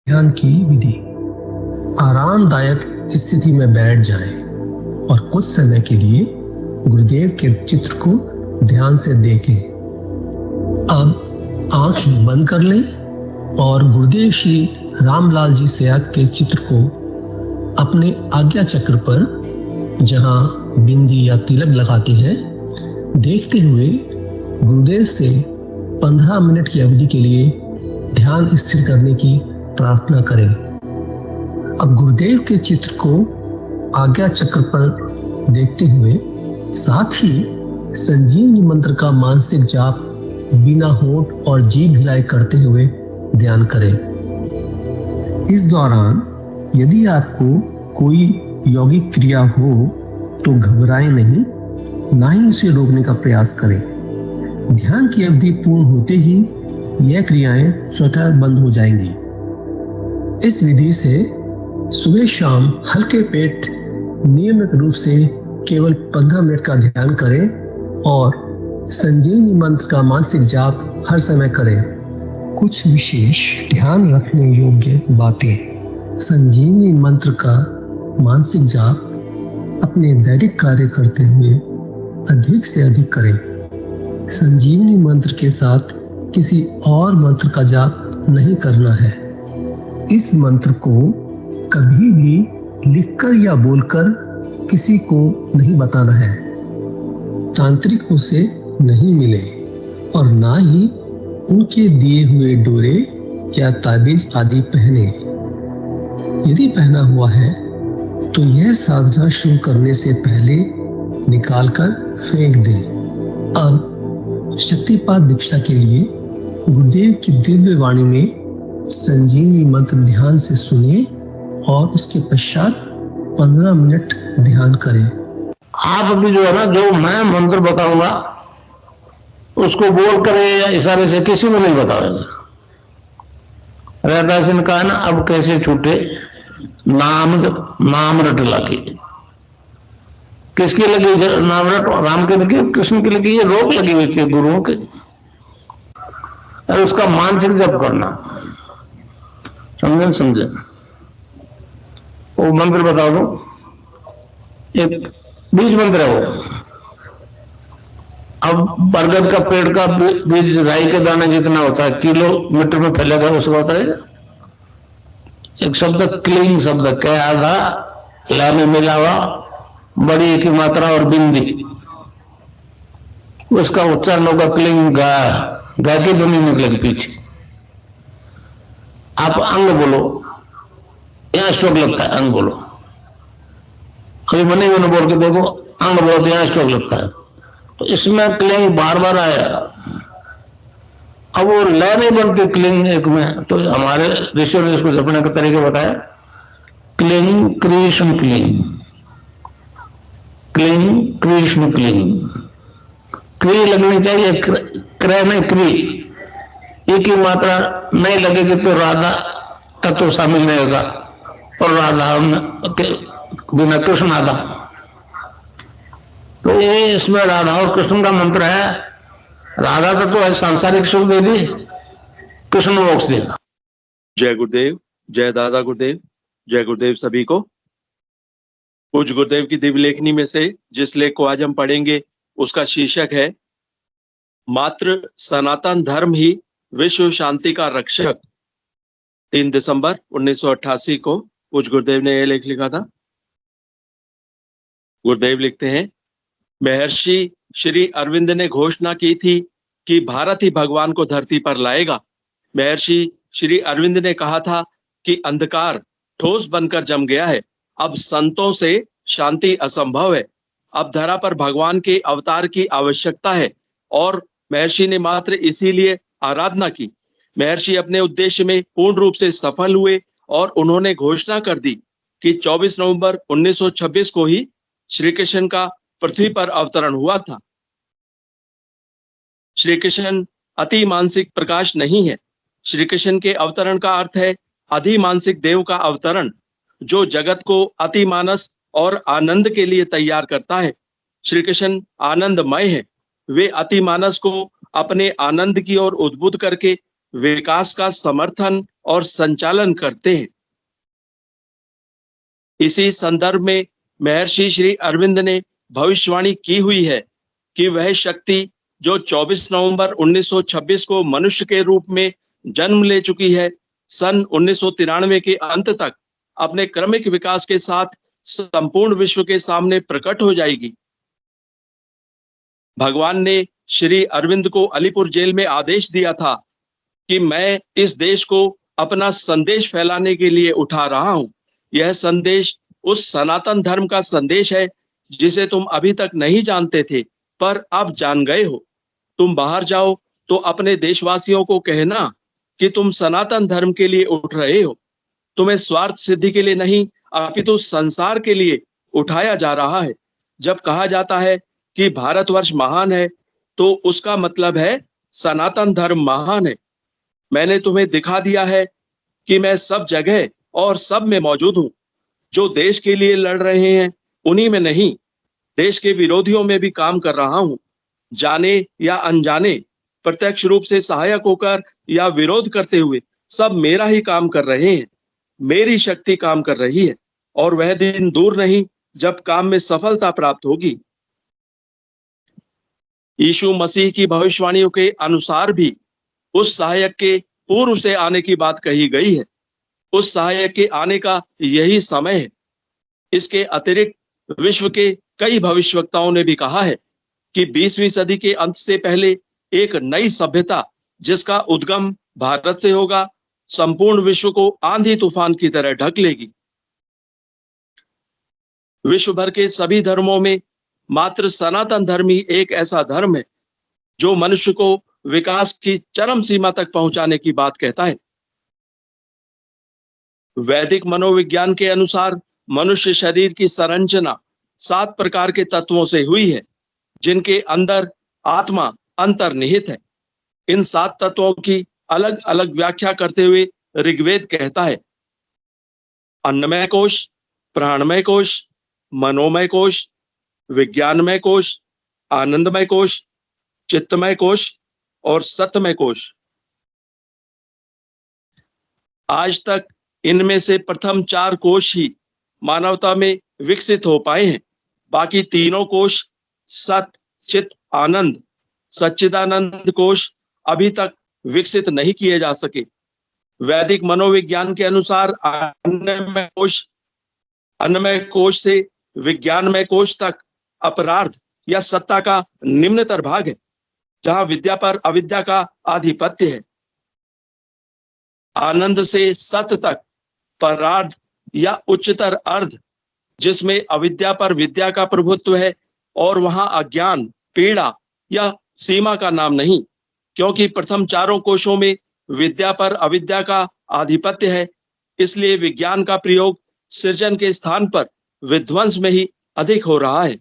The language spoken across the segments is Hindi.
ध्यान की विधि। आरामदायक स्थिति में बैठ जाएं और कुछ समय के लिए गुरुदेव के चित्र को ध्यान से देखें। अब आंखें बंद कर लें और गुरुदेव श्री रामलाल जी सयाग के चित्र को अपने आज्ञा चक्र पर, जहां बिंदी या तिलक लगाते हैं, देखते हुए गुरुदेव से 15 मिनट की अवधि के लिए ध्यान स्थिर करने की प्रार्थना करें। अब गुरुदेव के चित्र को आज्ञा चक्र पर देखते हुए साथ ही संजीवनी मंत्र का मानसिक जाप बिना होंठ और जीभ हिलाए करते हुए ध्यान करें। इस दौरान यदि आपको कोई यौगिक क्रिया हो तो घबराएं नहीं, ना ही उसे रोकने का प्रयास करें। ध्यान की अवधि पूर्ण होते ही यह क्रियाएं स्वतः बंद हो जाएंगी। इस विधि से सुबह शाम हल्के पेट नियमित रूप से केवल 15 मिनट का ध्यान करें और संजीवनी मंत्र का मानसिक जाप हर समय करें। कुछ विशेष ध्यान रखने योग्य बातें। संजीवनी मंत्र का मानसिक जाप अपने दैनिक कार्य करते हुए अधिक से अधिक करें। संजीवनी मंत्र के साथ किसी और मंत्र का जाप नहीं करना है। इस मंत्र को कभी भी लिखकर या बोलकर किसी को नहीं बताना है। तांत्रिकों से नहीं मिले और ना ही उनके दिए हुए डोरे या ताबीज आदि पहने। यदि पहना हुआ है तो यह साधना शुरू करने से पहले निकालकर फेंक दें। अब शक्तिपात दीक्षा के लिए गुरुदेव की दिव्य वाणी में संजीवनी मंत्र ध्यान से सुनिए और उसके पश्चात 15 मिनट ध्यान करें। आप भी जो है ना, जो मैं मंत्र बताऊंगा उसको बोल करे या इशारे से किसी को नहीं बताओगे। रैदास ने कहा ना, अब कैसे छूटे नाम रट लगी। किसकी लगी नाम रट? राम की लगी, कृष्ण की लगी, ये रोक लगी हुई थी गुरुओं के। और उसका मानसिक जप करना, समझे। वो मंत्र बता दो, एक बीज मंत्र है वो। अब बरगद का पेड़ का बीज राई के दाने जितना होता है, किलोमीटर में फैलेगा, उसका होता है एक शब्द क्लीन शब्द, क्या आधा ला में मिला हुआ, बड़ी की मात्रा और बिंदी, उसका उच्चारण होगा क्लीन। गा की ध्वनि निकलेगी पीछे। आप अंग बोलो, यहां स्ट्रोक लगता है, अंग बोलो। कभी मनी मैंने बोल के देखो, अंग बोलो तो यहां स्ट्रोक लगता है। तो इसमें क्लिंग बार बार आया। अब वो लय नहीं बनती क्लिंग एक में, तो हमारे ऋषियों ने इसको जपने का तरीका बताया। Cling Krishna cling, cling Krishna cling. क्री लगनी चाहिए, क्रय में क्री। एक ही मात्रा नहीं लगेगी तो राधा तत्व शामिल नहीं होगा, और राधा बिना कृष्ण आधा। तो ये इसमें राधा और कृष्ण का मंत्र है। राधा तत्व है सांसारिक सुख दे दी, कृष्ण मोक्ष देगा। जय गुरुदेव, जय दादा गुरुदेव, जय गुरुदेव सभी को। पूज्य गुरुदेव की दिव्य लेखनी में से जिस लेख को आज हम पढ़ेंगे उसका शीर्षक है मात्र सनातन धर्म ही विश्व शांति का रक्षक। 3 दिसंबर 1988 को पूज्य गुरुदेव ने यह लेख लिखा था। गुरुदेव लिखते हैं, महर्षि श्री अरविंद ने घोषणा की थी कि भारत ही भगवान को धरती पर लाएगा। महर्षि श्री अरविंद ने कहा था कि अंधकार ठोस बनकर जम गया है, अब संतों से शांति असंभव है, अब धरा पर भगवान के अवतार की आवश्यकता है। और महर्षि ने मात्र इसीलिए आराधना की। महर्षि अपने उद्देश्य में पूर्ण रूप से सफल हुए और उन्होंने घोषणा कर दी कि 24 नवंबर 1926 को ही श्री कृष्ण का पृथ्वी पर अवतरण हुआ था। श्री कृष्ण अति मानसिक प्रकाश नहीं है। श्री कृष्ण के अवतरण का अर्थ है अधिमानसिक देव का अवतरण, जो जगत को अति मानस और आनंद के लिए तैयार करता है। श्री कृष्ण आनंदमय है। वे अति मानस को अपने आनंद की ओर उद्बुद्ध करके विकास का समर्थन और संचालन करते हैं। इसी संदर्भ में महर्षि श्री अरविंद ने भविष्यवाणी की हुई है कि वह शक्ति जो 24 नवंबर 1926 को मनुष्य के रूप में जन्म ले चुकी है, सन 1993 के अंत तक अपने क्रमिक विकास के साथ संपूर्ण विश्व के सामने प्रकट हो जाएगी। भगवान ने श्री अरविंद को अलीपुर जेल में आदेश दिया था कि मैं इस देश को अपना संदेश फैलाने के लिए उठा रहा हूं। यह संदेश उस सनातन धर्म का संदेश है जिसे तुम अभी तक नहीं जानते थे, पर अब जान गए हो। तुम बाहर जाओ तो अपने देशवासियों को कहना कि तुम सनातन धर्म के लिए उठ रहे हो। तुम्हें स्वार्थ सिद्धि के लिए नहीं, अपितु संसार के लिए उठाया जा रहा है। जब कहा जाता है कि भारतवर्ष महान है, तो उसका मतलब है सनातन धर्म महान है। मैंने तुम्हें दिखा दिया है कि मैं सब जगह और सब में मौजूद हूं। जो देश के लिए लड़ रहे हैं उन्हीं में नहीं, देश के विरोधियों में भी काम कर रहा हूं। जाने या अनजाने, प्रत्यक्ष रूप से सहायक होकर या विरोध करते हुए, सब मेरा ही काम कर रहे हैं। मेरी शक्ति काम कर रही है और वह दिन दूर नहीं जब काम में सफलता प्राप्त होगी। यीशु मसीह की भविष्यवाणियों के अनुसार भी उस सहायक के पूर्व से आने की बात कही गई है। उस सहायक के आने का यही समय है। इसके अतिरिक्त विश्व के कई भविष्यवक्ताओं ने भी कहा है कि 20वीं सदी के अंत से पहले एक नई सभ्यता जिसका उद्गम भारत से होगा, संपूर्ण विश्व को आंधी तूफान की तरह ढक लेगी। विश्व भर के सभी धर्मों में मात्र सनातन धर्म ही एक ऐसा धर्म है जो मनुष्य को विकास की चरम सीमा तक पहुंचाने की बात कहता है। वैदिक मनोविज्ञान के अनुसार मनुष्य शरीर की संरचना 7 प्रकार के तत्वों से हुई है, जिनके अंदर आत्मा अंतर्निहित है। इन 7 तत्वों की अलग अलग व्याख्या करते हुए ऋग्वेद कहता है, अन्नमय कोश, प्राणमय कोश, मनोमय कोश, विज्ञानमय कोश, आनंदमय कोश, चित्तमय कोश और सत्यमय कोश। आज तक इनमें से प्रथम 4 कोश ही मानवता में विकसित हो पाए हैं। बाकी तीनों कोश सत, चित, आनंद, सच्चिदानंद कोश अभी तक विकसित नहीं किए जा सके। वैदिक मनोविज्ञान के अनुसार अन्नमय कोश से विज्ञानमय कोश तक अपरार्थ या सत्ता का निम्नतर भाग है, जहां विद्या पर अविद्या का आधिपत्य है। आनंद से सत तक परार्ध या उच्चतर अर्ध, जिसमें अविद्या पर विद्या का प्रभुत्व है, और वहां अज्ञान, पीड़ा या सीमा का नाम नहीं, क्योंकि प्रथम 4 कोशों में विद्या पर अविद्या का आधिपत्य है। इसलिए विज्ञान का प्रयोग सृजन के स्थान पर विध्वंस में ही अधिक हो रहा है।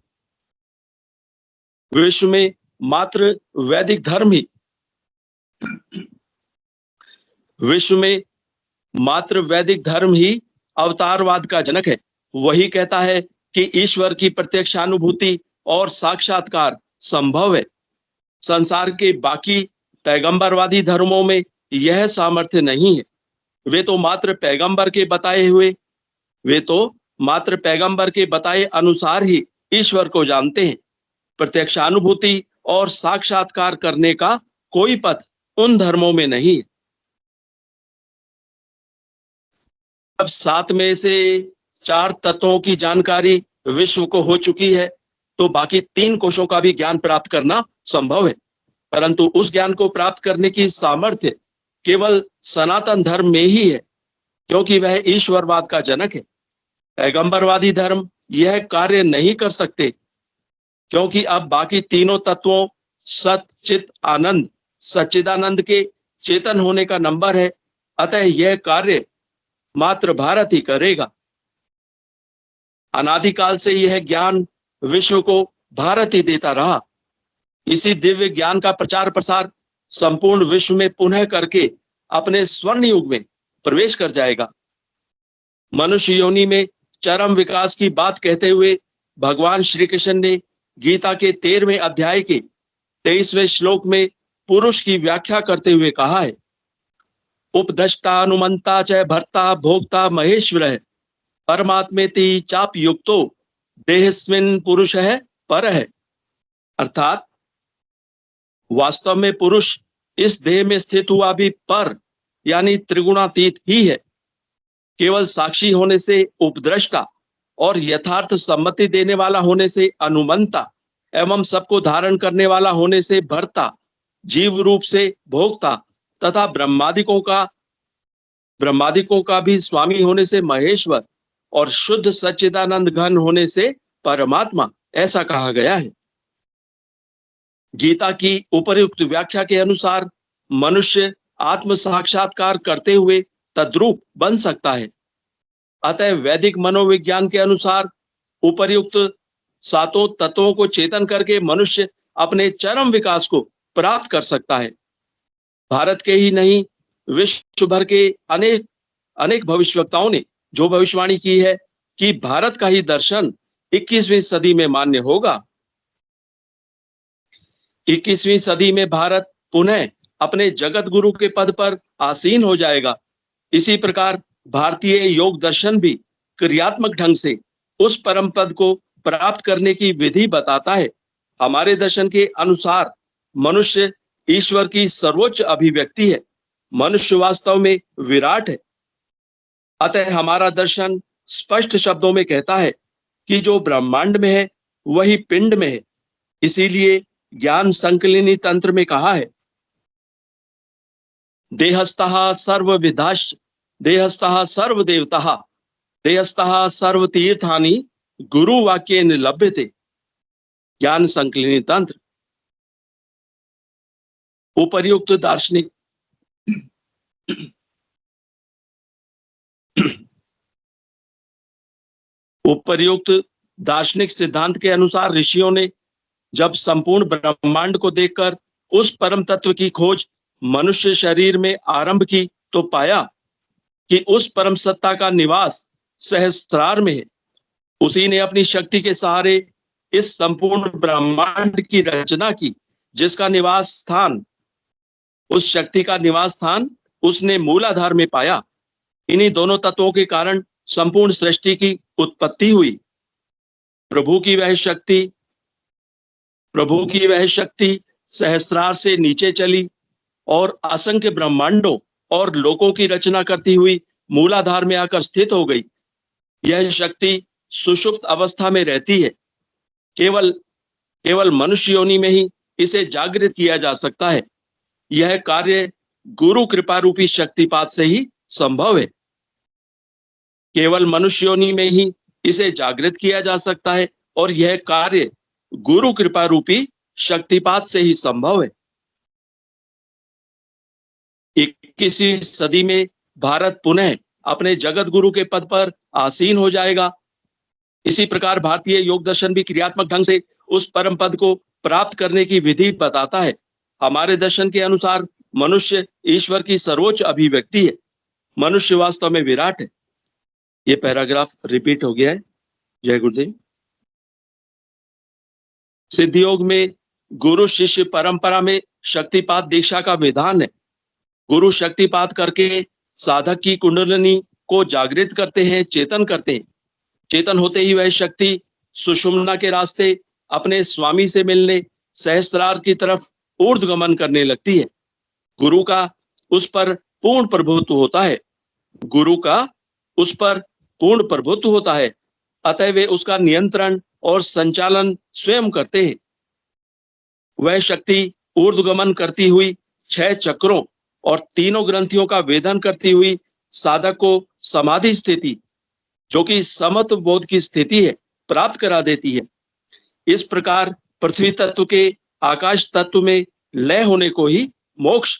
विश्व में मात्र वैदिक धर्म ही अवतारवाद का जनक है। वही कहता है कि ईश्वर की प्रत्यक्षानुभूति और साक्षात्कार संभव है। संसार के बाकी पैगंबरवादी धर्मों में यह सामर्थ्य नहीं है। वे तो मात्र पैगंबर के बताए अनुसार ही ईश्वर को जानते हैं। प्रत्यक्षानुभूति और साक्षात्कार करने का कोई पथ उन धर्मों में नहीं है। अब 7 में से 4 तत्वों की जानकारी विश्व को हो चुकी है, तो बाकी 3 कोशों का भी ज्ञान प्राप्त करना संभव है। परंतु उस ज्ञान को प्राप्त करने की सामर्थ्य केवल सनातन धर्म में ही है, क्योंकि वह ईश्वरवाद का जनक है। पैगंबरवादी धर्म यह कार्य नहीं कर सकते, क्योंकि अब बाकी तीनों तत्वों सत, चित, आनंद, सच्चिदानंद के चेतन होने का नंबर है। अतः यह कार्य मात्र भारत ही करेगा। अनादिकाल से यह ज्ञान विश्व को भारत ही देता रहा। इसी दिव्य ज्ञान का प्रचार प्रसार संपूर्ण विश्व में पुनः करके अपने स्वर्ण युग में प्रवेश कर जाएगा। मनुष्य योनि में चरम विकास की बात कहते हुए भगवान श्री कृष्ण ने गीता के 13वें अध्याय के 23वें श्लोक में पुरुष की व्याख्या करते हुए कहा है, उपदष्टा अनुमंता च भर्ता भोक्ता महेश्वरः परमात्मेति चाप युक्तो देहस्मिन् पुरुषः परः। अर्थात वास्तव में पुरुष इस देह में स्थित हुआ भी पर यानी त्रिगुणातीत ही है। केवल साक्षी होने से उपद्रष्टा और यथार्थ सम्मति देने वाला होने से अनुमंता एवं सबको धारण करने वाला होने से भर्ता, जीव रूप से भोक्ता तथा ब्रह्मादिकों का भी स्वामी होने से महेश्वर और शुद्ध सच्चिदानंद घन होने से परमात्मा, ऐसा कहा गया है। गीता की उपर्युक्त व्याख्या के अनुसार मनुष्य आत्म साक्षात्कार करते हुए तद्रूप बन सकता है। अतः वैदिक मनोविज्ञान के अनुसार उपर्युक्त सातों तत्वों को चेतन करके मनुष्य अपने चरम विकास को प्राप्त कर सकता है। भारत के ही नहीं विश्व भर के अनेक भविष्यवक्ताओं ने जो भविष्यवाणी की है कि भारत का ही दर्शन 21वीं सदी में मान्य होगा। 21वीं सदी में भारत पुनः अपने जगत गुरु के पद पर आसीन हो जाएगा। इसी प्रकार भारतीय योग दर्शन भी क्रियात्मक ढंग से उस परम पद को प्राप्त करने की विधि बताता है। हमारे दर्शन के अनुसार मनुष्य ईश्वर की सर्वोच्च अभिव्यक्ति है। मनुष्य वास्तव में विराट है। अतः हमारा दर्शन स्पष्ट शब्दों में कहता है कि जो ब्रह्मांड में है वही पिंड में है। इसीलिए ज्ञान संकलिनी तंत्र में कहा है, देहस्थः सर्वविधाश्च देहस्थः सर्वदेवताः देहस्थः सर्वतीर्थानि गुरु वाक्येन लभ्यते। ज्ञान संकलिनी तंत्र। उपर्युक्त दार्शनिक सिद्धांत के अनुसार ऋषियों ने जब संपूर्ण ब्रह्मांड को देखकर उस परम तत्व की खोज मनुष्य शरीर में आरंभ की तो पाया कि उस परम सत्ता का निवास सहस्त्रार में है। उसी ने अपनी शक्ति के सहारे इस संपूर्ण ब्रह्मांड की रचना की, जिसका निवास स्थान, उस शक्ति का निवास स्थान उसने मूलाधार में पाया। इन्हीं दोनों तत्वों के कारण संपूर्ण सृष्टि की उत्पत्ति हुई। प्रभु की वह शक्ति सहस्रार से नीचे चली और असंख्य ब्रह्मांडों और लोकों की रचना करती हुई मूलाधार में आकर स्थित हो गई। यह शक्ति सुषुप्त अवस्था में रहती है। केवल मनुष्य योनि में ही इसे जागृत किया जा सकता है। यह कार्य गुरु कृपा रूपी शक्तिपात से ही संभव है। केवल मनुष्य योनि में ही इसे जागृत किया जा सकता है और यह कार्य गुरु कृपा रूपी शक्तिपात से ही संभव है। 21वीं सदी में भारत पुनः अपने जगत गुरु के पद पर आसीन हो जाएगा। इसी प्रकार भारतीय योग दर्शन भी क्रियात्मक ढंग से उस परम पद को प्राप्त करने की विधि बताता है। हमारे दर्शन के अनुसार मनुष्य ईश्वर की सर्वोच्च अभिव्यक्ति है। मनुष्य वास्तव में विराट है। ये पैराग्राफ रिपीट हो गया है। जय गुरुदेव। सिद्ध योग में गुरु शिष्य परंपरा में शक्तिपात दीक्षा का विधान है। गुरु शक्तिपात करके साधक की कुंडलिनी को जागृत करते हैं, चेतन करते हैं। चेतन होते ही वह शक्ति सुषुम्ना के रास्ते अपने स्वामी से मिलने सहस्त्रार की तरफ ऊर्ध्वगमन करने लगती है। गुरु का उस पर पूर्ण प्रभुत्व होता है। अतः वे उसका नियंत्रण और संचालन स्वयं करते हैं। वह शक्ति ऊर्ध्वगमन करती हुई 6 चक्रों और 3 ग्रंथियों का वेदन करती हुई साधक को समाधि स्थिति, जो कि समत्व बोध की स्थिति है, प्राप्त करा देती है। इस प्रकार पृथ्वी तत्व के आकाश तत्व में लय होने को ही मोक्ष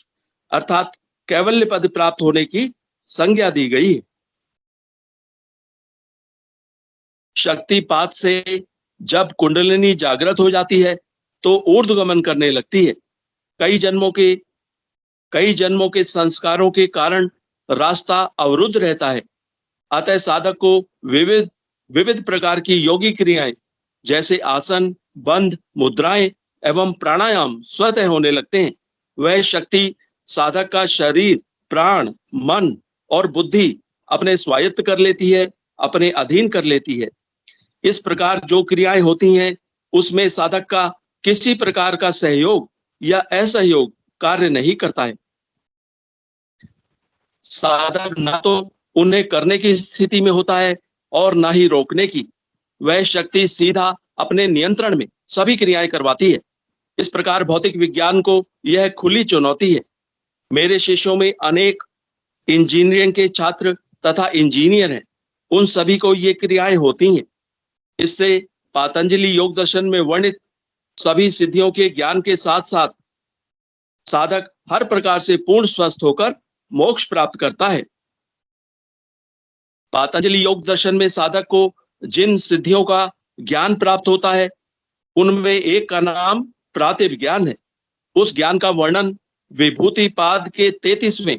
अर्थात कैवल्य पद प्राप्त होने की संज्ञा दी गई है। शक्तिपात से जब कुंडलिनी जागृत हो जाती है तो ऊर्ध्वगमन करने लगती है। कई जन्मों के संस्कारों के कारण रास्ता अवरुद्ध रहता है। अतः साधक को विविध प्रकार की योगी क्रियाएं जैसे आसन, बंध, मुद्राएं एवं प्राणायाम स्वतः होने लगते हैं। वह शक्ति साधक का शरीर प्राण, मन और बुद्धि अपने स्वायत्त कर लेती है, अपने अधीन कर लेती है। इस प्रकार जो क्रियाएं होती हैं उसमें साधक का किसी प्रकार का सहयोग या असहयोग कार्य नहीं करता है। साधक ना तो उन्हें करने की स्थिति में होता है और ना ही रोकने की। वह शक्ति सीधा अपने नियंत्रण में सभी क्रियाएं करवाती है। इस प्रकार भौतिक विज्ञान को यह खुली चुनौती है। मेरे शिष्यों में अनेक इंजीनियरिंग के छात्र तथा इंजीनियर हैं। उन सभी को ये क्रियाएं होती हैं। इससे पातंजलि योग दर्शन में वर्णित सभी सिद्धियों के ज्ञान के साथ साथ साधक हर प्रकार से पूर्ण स्वस्थ होकर मोक्ष प्राप्त करता है। पातंजलि योग दर्शन में साधक को जिन सिद्धियों का ज्ञान प्राप्त होता है उनमें एक का नाम प्रातिभ ज्ञान है। उस ज्ञान का वर्णन विभूति पाद के 33वें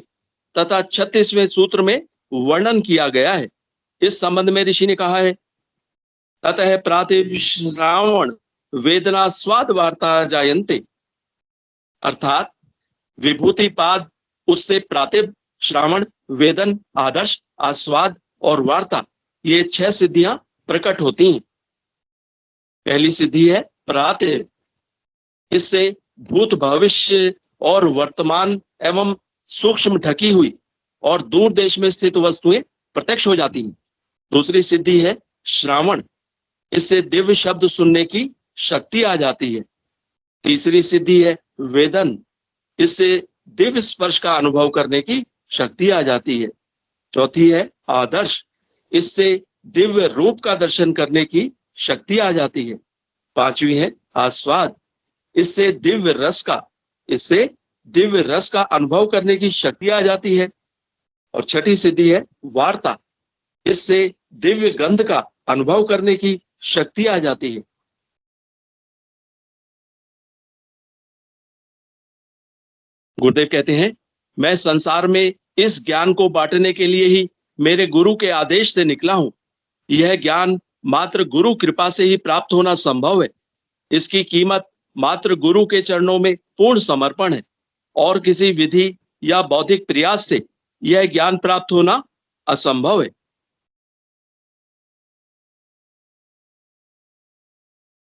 तथा 36वें सूत्र में वर्णन किया गया है। इस संबंध में ऋषि ने कहा है, ततः प्रातिभ श्रावण वेदना स्वाद वार्ता जायन्ते, अर्थात विभूति पाद उससे प्रातिभ, श्रावण, वेदन, आदर्श, आस्वाद और वार्ता, ये 6 सिद्धियां प्रकट होती हैं। पहली सिद्धि है प्रातिभ। इससे भूत, भविष्य और वर्तमान एवं सूक्ष्म ढकी हुई और दूर देश में स्थित वस्तुएं प्रत्यक्ष हो जाती हैं। दूसरी सिद्धि है श्रावण। इससे दिव्य शब्द सुनने की शक्ति आ जाती है। तीसरी सिद्धि है वेदन। इससे दिव्य स्पर्श का अनुभव करने की शक्ति आ जाती है। चौथी है आदर्श। इससे दिव्य रूप का दर्शन करने की शक्ति आ जाती है। पांचवी है आस्वाद। इससे दिव्य रस का अनुभव करने की शक्ति आ जाती है। और छठी सिद्धि है वार्ता। इससे दिव्य गंध का अनुभव करने की शक्ति आ जाती है। गुरुदेव कहते हैं, मैं संसार में इस ज्ञान को बांटने के लिए ही मेरे गुरु के आदेश से निकला हूं। यह ज्ञान मात्र गुरु कृपा से ही प्राप्त होना संभव है। इसकी कीमत मात्र गुरु के चरणों में पूर्ण समर्पण है और किसी विधि या बौद्धिक प्रयास से यह ज्ञान प्राप्त होना असंभव है।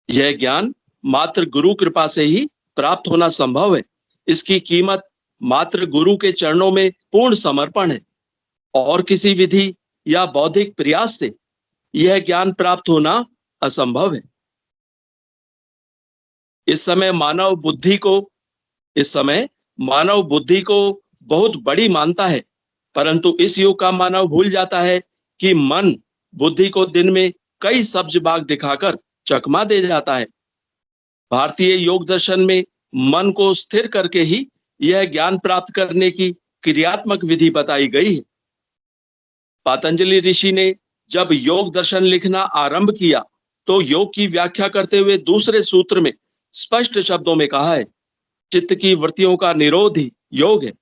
यह ज्ञान मात्र गुरु कृपा से ही प्राप्त होना संभव है। इसकी कीमत मात्र गुरु के चरणों में पूर्ण समर्पण है और किसी विधि या बौद्धिक प्रयास से यह ज्ञान प्राप्त होना असंभव है। इस समय मानव बुद्धि को बहुत बड़ी मानता है, परंतु इस युग का मानव भूल जाता है कि मन बुद्धि को दिन में कई सब्ज बाग दिखाकर चकमा दे जाता है। भारतीय योग दर्शन में मन को स्थिर करके ही यह ज्ञान प्राप्त करने की क्रियात्मक विधि बताई गई है। पातंजलि ऋषि ने जब योग दर्शन लिखना आरंभ किया तो योग की व्याख्या करते हुए दूसरे सूत्र में स्पष्ट शब्दों में कहा है, चित्त की वृत्तियों का निरोध ही योग है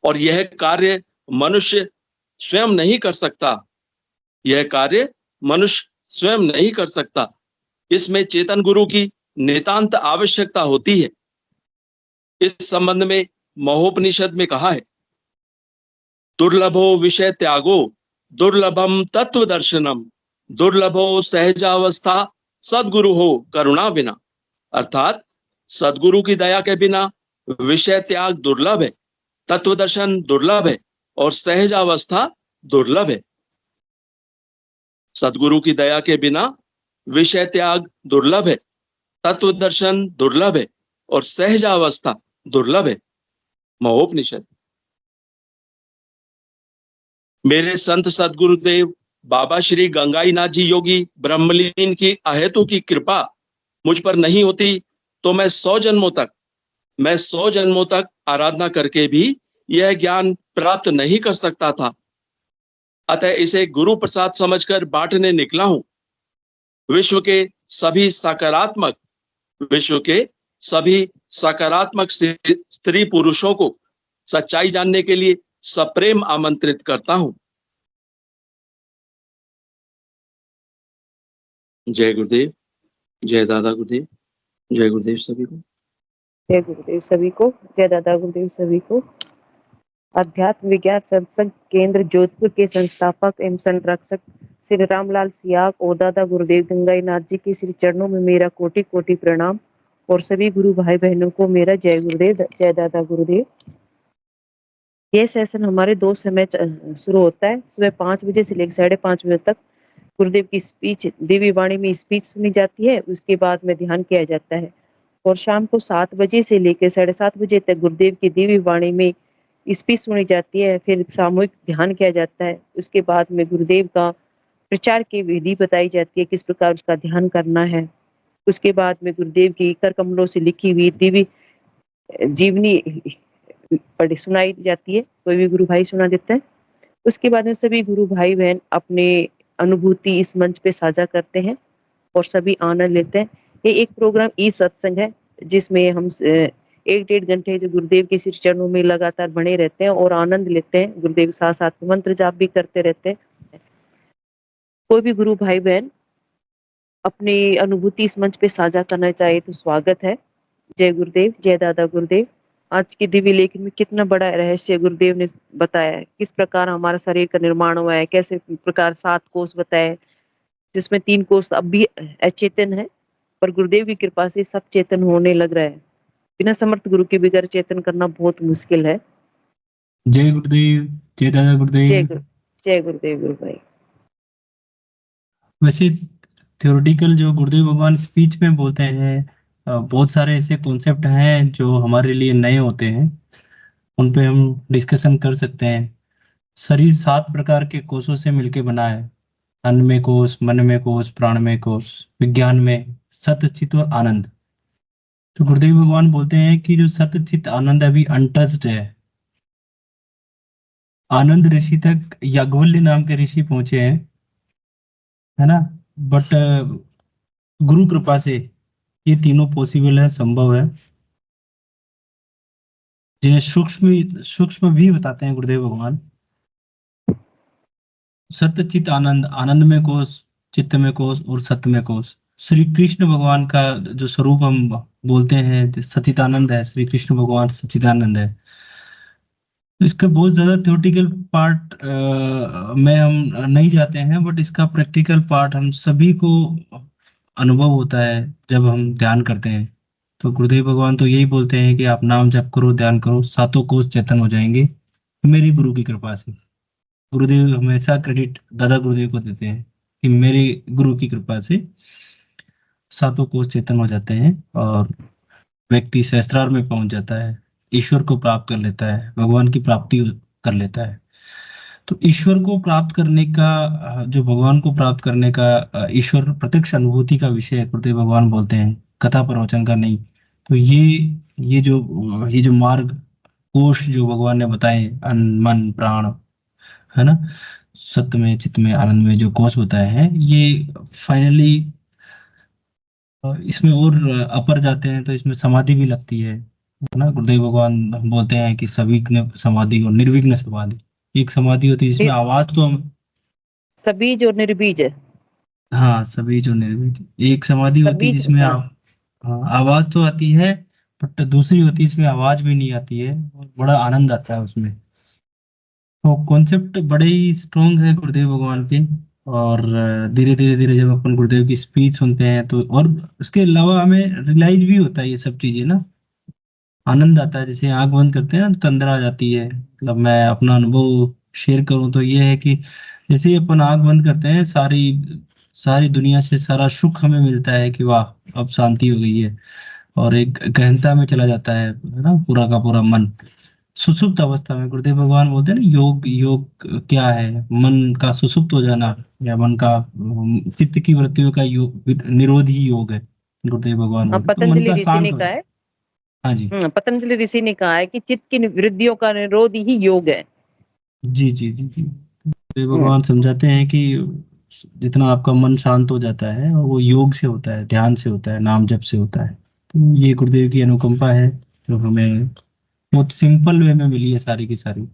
और यह कार्य मनुष्य स्वयं नहीं कर सकता। इसमें चेतन गुरु की नितांत आवश्यकता होती है। इस संबंध में महोपनिषद में कहा है, दुर्लभो विषय त्यागो दुर्लभम तत्व दर्शनम दुर्लभो सहजावस्था सद्गुरु हो करुणा बिना। अर्थात सद्गुरु की दया के बिना विषय त्याग दुर्लभ है, तत्व दर्शन दुर्लभ है और सहजावस्था दुर्लभ है। सद्गुरु की दया के बिना विषय त्याग दुर्लभ है, तत्व दर्शन दुर्लभ है और सहजावस्था दुर्लभ है। महोपनिषद। मेरे संत सद्गुरुदेव बाबा श्री गंगाईनाथ जी योगी ब्रह्मलीन की अहेतु की कृपा मुझ पर नहीं होती तो मैं 100 जन्मों तक आराधना करके भी यह ज्ञान प्राप्त नहीं कर सकता था। अतः इसे गुरु प्रसाद समझकर बांटने निकला हूं। विश्व के सभी सकारात्मक स्त्री पुरुषों को सच्चाई जानने के लिए सप्रेम आमंत्रित करता हूं। जय गुरुदेव, जय दादा गुरुदेव, जय गुरुदेव सभी को। जय गुरुदेव सभी को, जय दादा गुरुदेव सभी को। अध्यात्म विज्ञान सत्संग केंद्र जोधपुर के संस्थापक एवं संरक्षक श्री रामलाल सियाग और दादा गुरुदेव गंगाई नाथ जी के श्री चरणों में मेरा कोटि कोटि प्रणाम और सभी गुरु भाई बहनों को मेरा जय गुरुदेव, जय दादा गुरुदेव। यह सेशन हमारे 2 समय शुरू होता है। सुबह 5 बजे से लेकर 5:30 बजे तक गुरुदेव की स्पीच, दिव्य वाणी में स्पीच सुनी जाती है। उसके बाद में ध्यान किया जाता है और शाम को 7 बजे से लेकर 7:30 बजे तक गुरुदेव की दिव्य वाणी में स्पीच सुनी जाती है। फिर सामूहिक ध्यान किया जाता है। उसके बाद में गुरुदेव का प्रचार की विधि बताई जाती है, किस प्रकार उसका ध्यान करना है। उसके बाद में गुरुदेव की कर कमलों से लिखी हुई दिव्य जीवनी पढ़ी सुनाई जाती है, कोई भी गुरु भाई सुना देता है। उसके बाद में सभी गुरु भाई बहन अपने अनुभूति इस मंच पे साझा करते हैं और सभी आनंद लेते हैं। ये एक प्रोग्राम ई सत्संग है जिसमें हम 1-1.5 घंटे जो गुरुदेव के श्री चरणों में लगातार बने रहते हैं और आनंद लेते हैं। गुरुदेव साथ साथ में मंत्र जाप भी करते रहते हैं। कोई भी गुरु भाई बहन अपनी अनुभूति इस मंच पे साझा करना चाहे तो स्वागत है। जय गुरुदेव, जय दादा गुरुदेव। आज की दिव्य लेखन में कितना बड़ा रहस्य गुरुदेव ने बताया है, किस प्रकार हमारा शरीर का निर्माण हुआ है, कैसे प्रकार 7 कोष बताए, जिसमें 3 कोष अब भी अचेतन है, पर गुरुदेव की कृपा से सब चेतन होने लग रहा है। बिना समर्थ गुरु के बगैर चेतन करना बहुत मुश्किल है। जय गुरुदेव, जय दादा गुरुदेव। जय गुरुदेव गुरु भाई। वैसे थ्योरेटिकल जो गुरुदेव भगवान स्पीच में बोलते हैं, बहुत सारे ऐसे कॉन्सेप्ट हैं जो हमारे लिए नए होते हैं, उन पे हम डिस्कशन कर सकते हैं। शरीर 7 प्रकार के कोषों से मिलके बना है। अन्न में कोष, मन में कोष, प्राण में कोष, विज्ञान में सत्य, चित और आनंद। तो गुरुदेव भगवान बोलते हैं कि जो सत्य, चित, आनंद अभी अनटच्ड है। आनंद ऋषि तक याज्ञवल्क्य नाम के ऋषि पहुंचे हैं, है ना, बट गुरु कृपा से ये तीनों पॉसिबल है, संभव है, जिन्हें सूक्ष्म भी बताते हैं गुरुदेव भगवान। सत्य, चित, आनंद, आनंद में कोष, चित्त में कोष और सत्य में कोष। श्री कृष्ण भगवान का जो स्वरूप हम बोलते हैं सच्चिदानंद है, श्री कृष्ण भगवान सच्चिदानंद है। इसका बहुत ज्यादा थ्योरेटिकल पार्ट में हम नहीं जाते हैं, बट इसका प्रैक्टिकल पार्ट हम सभी को अनुभव होता है जब हम ध्यान करते हैं। तो गुरुदेव भगवान तो यही बोलते हैं कि आप नाम जप करो, ध्यान करो, 7 कोष चेतन हो जाएंगे मेरी गुरु की कृपा से। गुरुदेव हमेशा क्रेडिट दादा गुरुदेव को देते हैं कि मेरे गुरु की कृपा से 7 कोष चेतन हो जाते हैं और व्यक्ति सहस्त्रार में पहुंच जाता है, ईश्वर को प्राप्त कर लेता है, भगवान की प्राप्ति कर लेता है। तो ईश्वर को प्राप्त करने का, जो भगवान को प्राप्त करने का ईश्वर प्रत्यक्ष अनुभूति का विषय गुरुदेव भगवान बोलते हैं, कथा प्रवचन का नहीं। तो ये जो मार्ग कोष जो भगवान ने बताए, अन्न, मन, प्राण, है ना, सत्य में, चित्त में, आनंद में जो कोष बताए हैं, ये फाइनली इसमें और अपर जाते हैं तो इसमें समाधि भी लगती है ना। गुरुदेव भगवान बोलते हैं कि सविघ्न समाधि और निर्विघ्न समाधि, एक समाधि होती है जिसमें आवाज तो हम सभी जो निर्बीज है, हाँ, सभी जो निर्बीज, एक समाधि होती है जिसमें आवाज तो आती है, बट दूसरी होती है इसमें आवाज भी नहीं आती है और बड़ा आनंद आता है उसमें। तो कॉन्सेप्ट बड़े ही स्ट्रॉन्ग है गुरुदेव भगवान के। और धीरे धीरे जब अपन गुरुदेव की स्पीच सुनते हैं तो, और उसके अलावा हमें रियलाइज भी होता है ये सब चीजें ना, आनंद आता है। जैसे आंख बंद करते हैं ना तो अंदर आ जाती है। मतलब मैं अपना अनुभव शेयर करूं तो ये है कि जैसे ही अपन आंख बंद करते हैं, सारी दुनिया से सारा सुख हमें मिलता है कि वाह अब शांति हो गई है, और एक गहनता में चला जाता है ना पूरा का पूरा मन। सुसुप्त अवस्था में गुरुदेव भगवान बोलते हैं ना, योग क्या है, मन का सुसुप्त हो जाना, या मन का चित्त की वृत्तियों का निरोध ही योग है, गुरुदेव भगवान बोलते हैं। तो मन का शांत हो जाए। हाँ जी, पतंजलि ऋषि ने कहा है कि चित्त की वृद्धियों का निरोध ही योग है। जी जी जी जी। गुरुदेव भगवान समझाते हैं कि जितना आपका मन शांत हो जाता है वो योग से होता है, ध्यान से होता है, नाम जप से होता है। तो ये गुरुदेव की अनुकंपा है जो हमें बहुत सिंपल वे में मिली है सारी की सारी।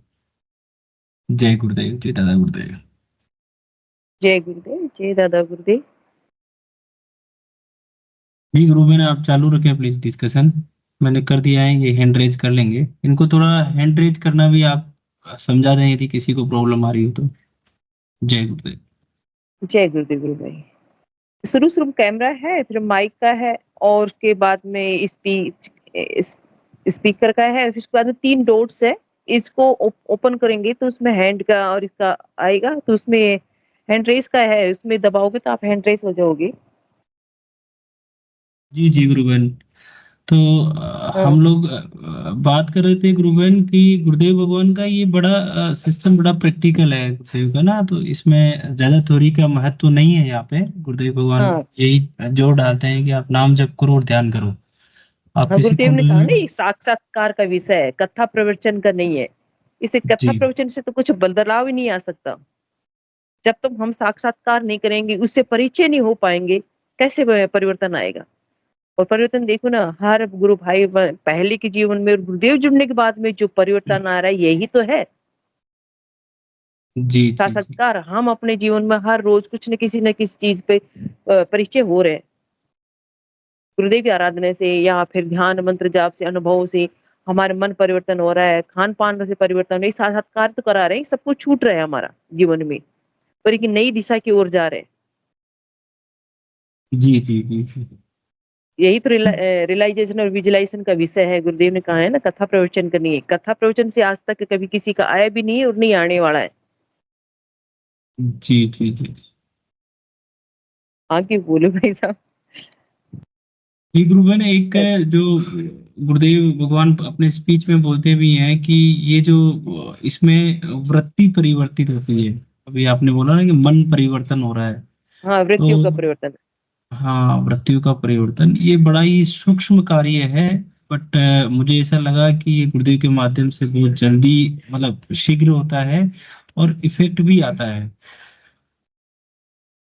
जय गुरुदेव, जय दादा गुरुदेव। जय गुरुदेव, जय दादा गुरुदेव। जी गुरु, मैंने आप चालू रखें प्लीज डिस्कशन, मैंने कर दिया है, ये हैंड रेज कर लेंगे। इनको थोड़ा हैंड रेज करना भी आप समझा दें यदि किसी को प्रॉब्लम आ रही हो तो। जय गुरुदेव। जय गुरुदेव गुरु भाई। शुरू में कैमरा है, फिर माइक का है, और उसके बाद में स्पीकर का है, फिर उसके बाद में 3 डॉट्स है। इसको ओपन करेंगे तो उसमें हैंड का और इसका आएगा, तो उसमें हैंड रेस का है, उसमें दबाओगे तो आप हैंड रेस हो जाओगे। जी जी गुरुबहन। तो हम लोग बात कर रहे थे गुरुबहन की गुरुदेव भगवान का ये बड़ा सिस्टम बड़ा प्रैक्टिकल है गुरुदेव का ना, तो इसमें ज्यादा थ्योरी का महत्व नहीं है। यहाँ पे गुरुदेव भगवान हाँ यही जोर डालते हैं कि आप नाम जप करो और ध्यान करो। आप हाँ, किसी गुरुदेव ने कहा कुंडली ना, ये साक्षात्कार का विषय है, कथा प्रवचन का नहीं है। इसे कथा जी प्रवचन से तो कुछ बदलाव ही नहीं आ सकता। जब तक हम साक्षात्कार नहीं करेंगे, उससे परिचय नहीं हो पाएंगे, कैसे परिवर्तन आएगा। और परिवर्तन देखो ना, हर गुरु भाई पहले के जीवन में और गुरुदेव जुड़ने के बाद में जो परिवर्तन आ रहा है, यही तो है जी जी जी। साक्षात्कार। हम अपने जीवन में हर रोज कुछ न किसी चीज पे परिचय हो रहे हैं। गुरुदेव की आराधना से या फिर ध्यान मंत्र जाप से, अनुभव से हमारे मन परिवर्तन हो रहा है, खान पान से परिवर्तन हो रहा है, साक्षात्कार तो करा रहे हैं, सब कुछ छूट रहा है हमारा जीवन में, पर एक नई दिशा की ओर जा रहे हैं। जी जी जी जी। यही तो रियलाइजेशन और विजुलाइजेशन का विषय है। गुरुदेव ने कहा है ना, कथा प्रवचन करनी है। कथा प्रवचन से आज तक कभी किसी का आया भी नहीं है और नहीं आने वाला है। जी जी जी। आगे बोलो भाई साहब। जी गुरुबहन, एक जो गुरुदेव भगवान अपने स्पीच में बोलते भी हैं कि ये जो इसमें वृत्ति परिवर्तित होती है। अभी आपने बोला ना कि मन परिवर्तन हो रहा है, हाँ, वृत्तियों तो का परिवर्तन। हाँ, वृत्तियों का परिवर्तन ये बड़ा ही सूक्ष्म कार्य है। बट मुझे ऐसा लगा कि ये गुरुदेव के माध्यम से बहुत जल्दी, मतलब शीघ्र होता है और इफेक्ट भी आता है।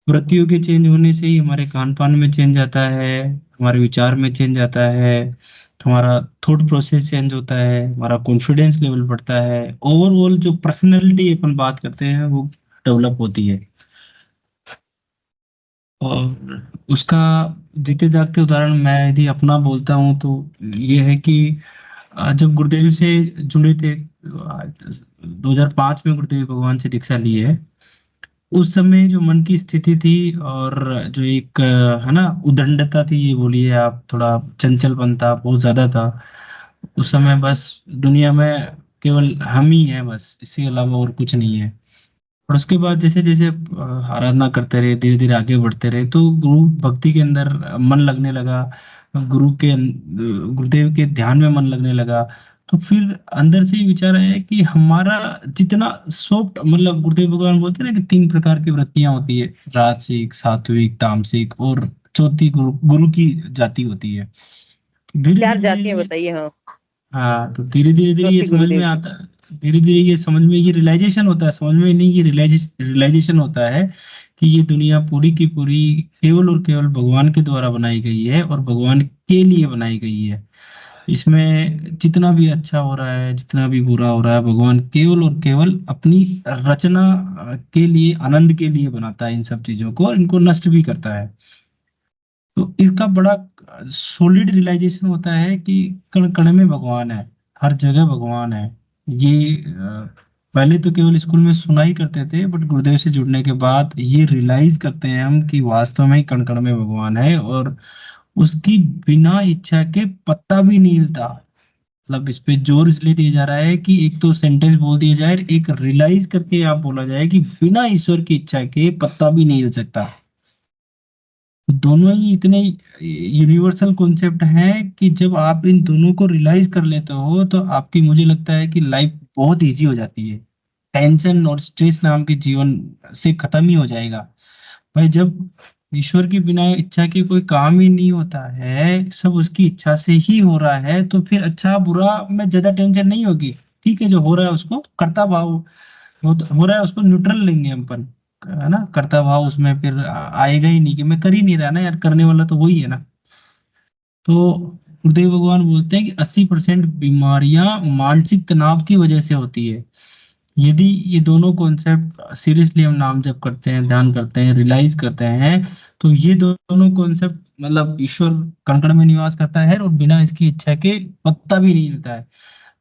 वृत्तियों के चेंज होने से ही हमारे खान पान में चेंज आता है, हमारे विचार में चेंज आता है, हमारा थॉट प्रोसेस चेंज होता है, हमारा कॉन्फिडेंस लेवल बढ़ता है, ओवरऑल जो पर्सनैलिटी अपन बात करते हैं वो डेवलप होती है। और उसका जीते जागते उदाहरण मैं यदि अपना बोलता हूँ तो ये है कि जब गुरुदेव से जुड़े थे, 2005 में गुरुदेव भगवान से दीक्षा ली है। उस समय जो मन की स्थिति थी और जो एक है ना उदंडता थी, ये बोलिए आप, थोड़ा चंचलपन था, बहुत ज्यादा था। उस समय बस दुनिया में केवल हम ही हैं, बस इसके अलावा और कुछ नहीं है। और उसके बाद जैसे जैसे आराधना करते रहे, धीरे धीरे आगे बढ़ते रहे, तो गुरु भक्ति के अंदर मन लगने लगा, गुरुदेव के ध्यान में मन लगने लगा। तो फिर अंदर से ही विचार आया कि हमारा जितना सॉफ्ट, मतलब गुरुदेव भगवान बोलते हैं ना कि 3 प्रकार की वृत्तियां होती है, राजसिक, सात्विक, तामसिक, और चौथी गुरु की जाति होती है। धीरे 4 धीरे धीरे जातियां धीरे बताइए। हाँ, हाँ, तो धीरे धीरे धीरे ये चौथी समझ में गुरुदेव की। आता है, धीरे धीरे ये समझ में, ये रियलाइजेशन होता है, समझ में नहीं, ये रियलाइजेशन होता है कि ये दुनिया पूरी की पूरी केवल और केवल भगवान के द्वारा बनाई गई है और भगवान के लिए बनाई गई है। इसमें जितना भी अच्छा हो रहा है, जितना भी बुरा हो रहा है, भगवान केवल और केवल अपनी रचना के लिए, आनंद के लिए बनाता है इन सब चीजों को, और इनको नष्ट भी करता है। तो इसका बड़ा सॉलिड रियलाइजेशन होता है कि कण कण में भगवान है, हर जगह भगवान है। ये पहले तो केवल स्कूल में सुना ही करते थे, बट गुरुदेव से जुड़ने के बाद ये रियलाइज करते हैं हम कि वास्तव में ही कण कण में भगवान है, और उसकी बिना इच्छा के पत्ता भी नहीं हिलता। मतलब इस पे जोर इसलिए दिया जा रहा है कि एक तो सेंटेंस बोल दिया जाए, एक रियलाइज करके आप बोला जाए कि बिना ईश्वर की इच्छा के पत्ता भी नहीं हिल सकता। दोनों ही इतने यूनिवर्सल कॉन्सेप्ट हैं कि जब आप इन दोनों को रियलाइज कर लेते हो तो आपकी, मुझे लगता है कि लाइफ बहुत इजी हो जाती है। टेंशन और स्ट्रेस नाम के जीवन से खत्म ही हो जाएगा। भाई, जब ईश्वर की बिना इच्छा के कोई काम ही नहीं होता है, सब उसकी इच्छा से ही हो रहा है, तो फिर अच्छा बुरा में ज्यादा टेंशन नहीं होगी। ठीक है, जो हो रहा है उसको कर्ता भाव, हो रहा है उसको न्यूट्रल लेंगे हम अपन, है ना। कर्ता भाव उसमें फिर आएगा ही नहीं कि मैं कर ही नहीं रहा ना यार, करने वाला तो वही है ना। तो गुरुदेव भगवान बोलते हैं कि 80% बीमारियां मानसिक तनाव की वजह से होती है। यदि ये दोनों कॉन्सेप्ट सीरियसली हम नाम जप करते हैं, ध्यान करते हैं, रियलाइज करते हैं, तो ये दोनों कॉन्सेप्ट मतलब ईश्वर कण में निवास करता है और बिना इसकी इच्छा के पत्ता भी नहीं हिलता है।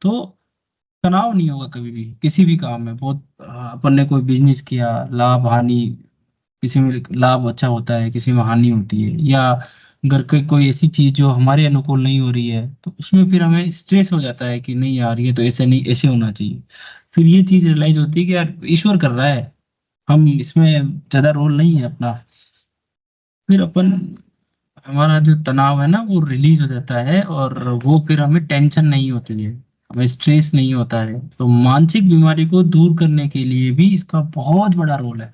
तो तनाव नहीं होगा कभी भी किसी भी काम में। बहुत अपन ने कोई बिजनेस किया, लाभ हानि, किसी में लाभ अच्छा होता है, किसी में हानि होती है, या घर के कोई ऐसी चीज जो हमारे अनुकूल नहीं हो रही है, तो उसमें फिर हमें स्ट्रेस हो जाता है कि नहीं यार, ये तो ऐसे नहीं, ऐसे होना चाहिए। फिर ये चीज रियलाइज होती है कि यार ईश्वर कर रहा है, हम इसमें ज्यादा रोल नहीं है अपना। फिर अपन, हमारा जो तनाव है ना वो रिलीज हो जाता है, और वो फिर हमें टेंशन नहीं होती है, हमें स्ट्रेस नहीं होता है। तो मानसिक बीमारी को दूर करने के लिए भी इसका बहुत बड़ा रोल है।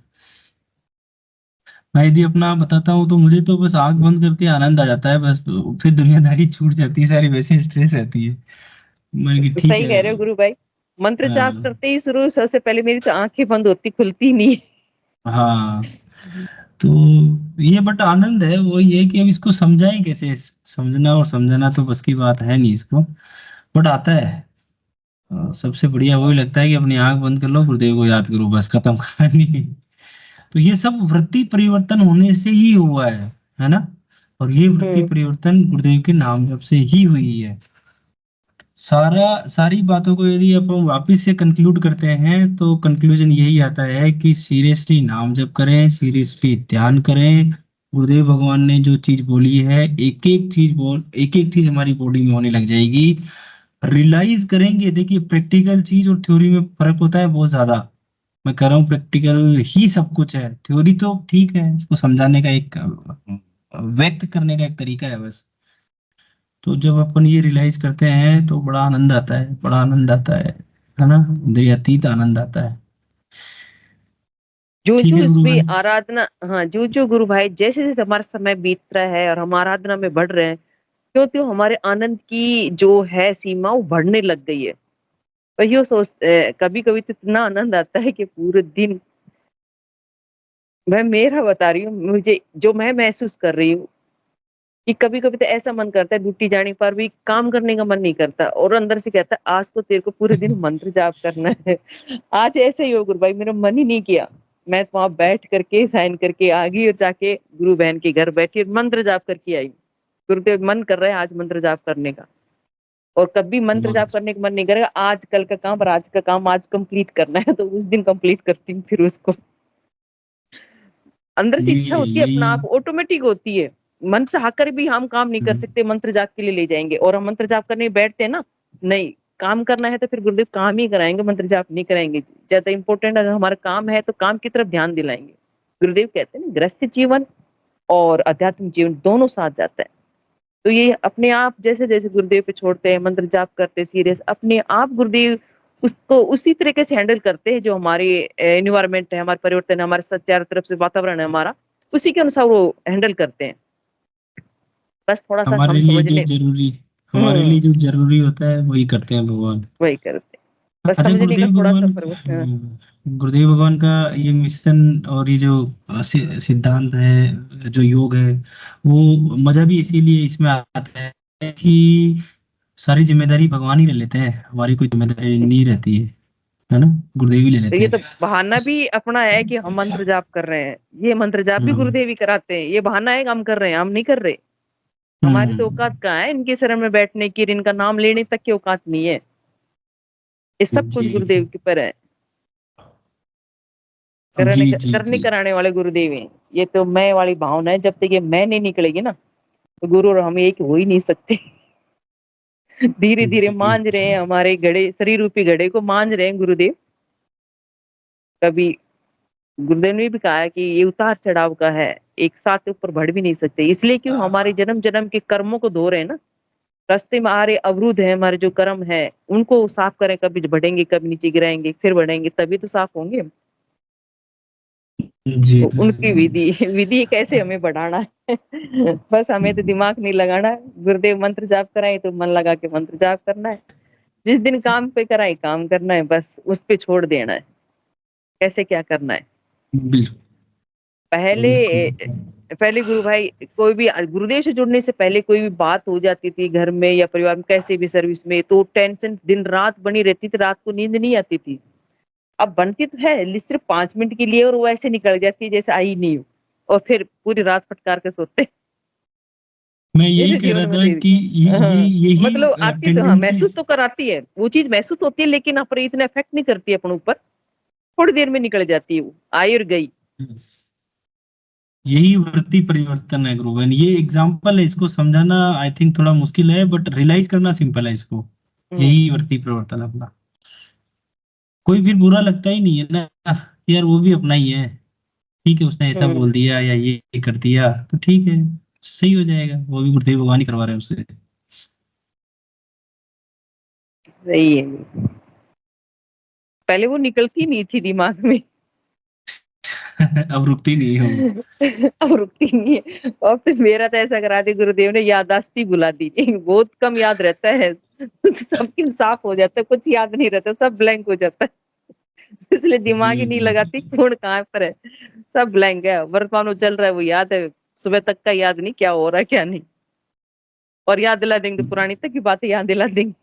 मैं यदि अपना बताता हूँ तो मुझे तो बस आंख बंद करके आनंद आ जाता है, बस फिर दुनियादारी छूट जाती है सारी, वैसे स्ट्रेस रहती है। मैंने कि ठीक सही है। कह रहे हो गुरु भाई, मंत्र जाप हाँ। करते ही शुरू सबसे पहले मेरी तो आंखें बंद होती, खुलती नहीं हाँ, है। तो ये बट आनंद है, वो ये कि अब इसको समझाएं कैसे। समझना और समझाना तो बस की बात है नहीं इसको, बट आता है। सबसे बढ़िया वही लगता है कि अपनी आंख बंद कर लो, गुरुदेव को याद करो, बस खत्म कहानी। तो ये सब वृत्ति परिवर्तन होने से ही हुआ है ना। और ये वृत्ति हम्म। परिवर्तन गुरुदेव के नाम जप से ही हुई है। सारी बातों को यदि अपन वापस से कंक्लूड करते हैं तो कंक्लूजन यही आता है कि सीरियसली नाम जप करें, सीरियसली ध्यान करें। गुरुदेव भगवान ने जो चीज बोली है, एक एक चीज हमारी बॉडी में होने लग जाएगी। रियलाइज करेंगे। देखिए, प्रैक्टिकल चीज और थ्योरी में फर्क होता है बहुत ज्यादा। मैं कह रहा हूँ प्रैक्टिकल ही सब कुछ है, थ्योरी तो ठीक है, उसको समझाने का एक व्यक्त करने का एक तरीका है बस। तो जब अपन ये रियलाइज करते हैं तो बड़ा आनंद आता है, बड़ा आनंद आता है ना, इंद्रियातीत आनंद आता है। जो ठीक जो है गुरु इसमें भाई। आराधना, हाँ जो जो गुरु भाई जैसे जैसे हमारा समय बीत रहा है और हम आराधना में बढ़ रहे हैं, क्यों त्यों हमारे आनंद की जो है सीमा वो बढ़ने लग गई है। और यो कभी कभी तो इतना आनंद आता है कि पूरे दिन, मैं मेरा बता रही हूँ, मुझे जो मैं महसूस कर रही हूँ कि कभी कभी तो ऐसा मन करता है ड्यूटी जाने पर भी काम करने का मन नहीं करता, और अंदर से कहता है आज तो तेरे को पूरे दिन मंत्र जाप करना है। आज ऐसे ही हो गुरु भाई, मेरा मन ही नहीं किया, मैं तो वहां बैठ करके साइन करके आ गई और जाके गुरु बहन के घर बैठी और मंत्र जाप करके आई। गुरुदेव मन कर रहा है आज मंत्र जाप करने का, और कभी मंत्र बहुत जाप करने का मन नहीं करेगा, आज कल का काम और आज का काम आज कंप्लीट करना है, तो उस दिन कंप्लीट करती हूँ फिर उसको। अंदर से इच्छा ये होती है, यही। अपना आप ऑटोमेटिक होती है। मन चाह कर भी हम काम नहीं कर हम्म, सकते, मंत्र जाप के लिए ले जाएंगे और हम मंत्र जाप करने बैठते हैं ना, नहीं काम करना है तो फिर गुरुदेव काम ही कराएंगे, मंत्र जाप नहीं कराएंगे। ज्यादा इंपॉर्टेंट अगर हमारा काम है तो काम की तरफ ध्यान दिलाएंगे। गुरुदेव कहते हैं ना, गृहस्थ जीवन और आध्यात्मिक जीवन दोनों साथ जाता है। तो ये अपने आप जैसे जैसे गुरुदेव पे छोड़ते हैं, मंत्र जाप करते सीरियस, अपने आप गुरुदेव उसको उसी तरीके से हैंडल करते हैं, जो हमारे एनवायरमेंट है, हमारे परिवर्तन है, हमारे चारों तरफ से वातावरण है हमारा, उसी के अनुसार वो हैंडल करते हैं। बस थोड़ा सा हम हमारे लिए समझ जो ले। जरूरी हमारे लिए हम्म। जो जरूरी होता है वही करते हैं भगवान। वही करते हैं, बस अच्छा, समझने का गुरुदेव थोड़ा सा भगवान। फर्क है। गुरुदेव भगवान का ये मिशन और ये जो सिद्धांत है, जो योग है, वो मजा भी इसीलिए इसमें आता है कि सारी जिम्मेदारी भगवान ही ले लेते हैं, हमारी कोई जिम्मेदारी नहीं रहती है ना, गुरुदेव ही ले तो लेते ये तो हैं। बहाना भी अपना है कि हम मंत्र जाप कर रहे हैं, ये मंत्र जाप भी हम्म। गुरुदेव ही कराते हैं, ये बहाना है कि हम कर रहे हैं, हम नहीं कर रहे। हमारी तो हम्म। औकात कहाँ है इनके शरण में बैठने की, इनका नाम लेने तक की औकात नहीं है। ये सब कुछ जी गुरुदेव के पर है, जी जी करने जी। कराने वाले गुरुदेव हैं। ये तो मैं वाली भावना है, जब तक ये मैं नहीं निकलेगी ना, तो गुरु और हम एक हो ही नहीं सकते। धीरे धीरे जी मांझ रहे जी। हैं हमारे घड़े, शरीर रूपी घड़े को मांझ रहे हैं गुरुदेव। कभी गुरुदेव ने भी कहा है कि ये उतार चढ़ाव का है, एक साथ ऊपर बढ़ भी नहीं सकते, इसलिए क्यों हमारे जन्म जन्म के कर्मों को धो रहे हैं ना। रास्ते में आ रहे अवरुद्ध है, हमारे जो कर्म है उनको साफ करें, कभी बढ़ेंगे कभी नीचे गिराएंगे, फिर बढ़ेंगे तभी तो साफ होंगे। जी तो जी। उनकी विधि विधि कैसे हमें बढ़ाना है। बस हमें तो दिमाग नहीं लगाना है, गुरुदेव मंत्र जाप कराए तो मन लगा के मंत्र जाप करना है, जिस दिन काम पे कराए काम करना है, बस उस पे छोड़ देना है कैसे क्या करना है। बिल्कुल पहले बिल्कुल। पहले गुरु भाई, कोई भी गुरुदेव से जुड़ने से पहले कोई भी बात हो जाती थी घर में या परिवार में, कैसे भी सर्विस में, तो टेंशन दिन रात बनी रहती थी, रात को नींद नहीं आती थी। अब बनती तो है सिर्फ 5 मिनट के लिए और वो ऐसे निकल जाती है जैसे आई नहीं हो, और फिर पूरी रात फटकार के सोते हैं। मैं यही जैसे कह रहा जीवन में था कि हाँ, यही मतलब आती तो हाँ टेंडेंसी। महसूस तो कराती है, वो चीज महसूस होती है लेकिन अपन इतना इफेक्ट नहीं करती है अपन ऊपर, थोड़ी देर में निकल जाती है, वो आई और गई। यही वृत्ति परिवर्तन है गुरुबहन, ये एग्जाम्पल है, इसको समझाना आई थिंक थोड़ा मुश्किल है, बट रियलाइज करना सिंपल है इसको। यही वृत्ति परिवर्तन अपना, कोई फिर बुरा लगता ही नहीं है ना, यार वो भी अपना ही है, ठीक है उसने ऐसा बोल दिया या ये कर दिया तो ठीक है, सही हो जाएगा, वो भी गुरुदेव भगवान ही करवा रहे हैं उससे। सही है, पहले वो निकलती नहीं थी दिमाग में। अब रुकती नहीं हम। अब रुकती नहीं है, और फिर मेरा तो ऐसा करा दी गुरुदेव ने, याददाश्त ही भुला दी, बहुत कम याद रहता है। सबकी साफ हो जाता है, कुछ याद नहीं रहता, सब ब्लैंक हो जाता है। इसलिए दिमाग जी ही नहीं जी लगाती कौन कहाँ पर है, सब ब्लैंक है, वर्तमान में चल रहा है वो याद है, सुबह तक का याद नहीं क्या हो रहा है क्या नहीं, और याद दिला देंगे तो पुरानी तक की बातें याद दिला देंगे।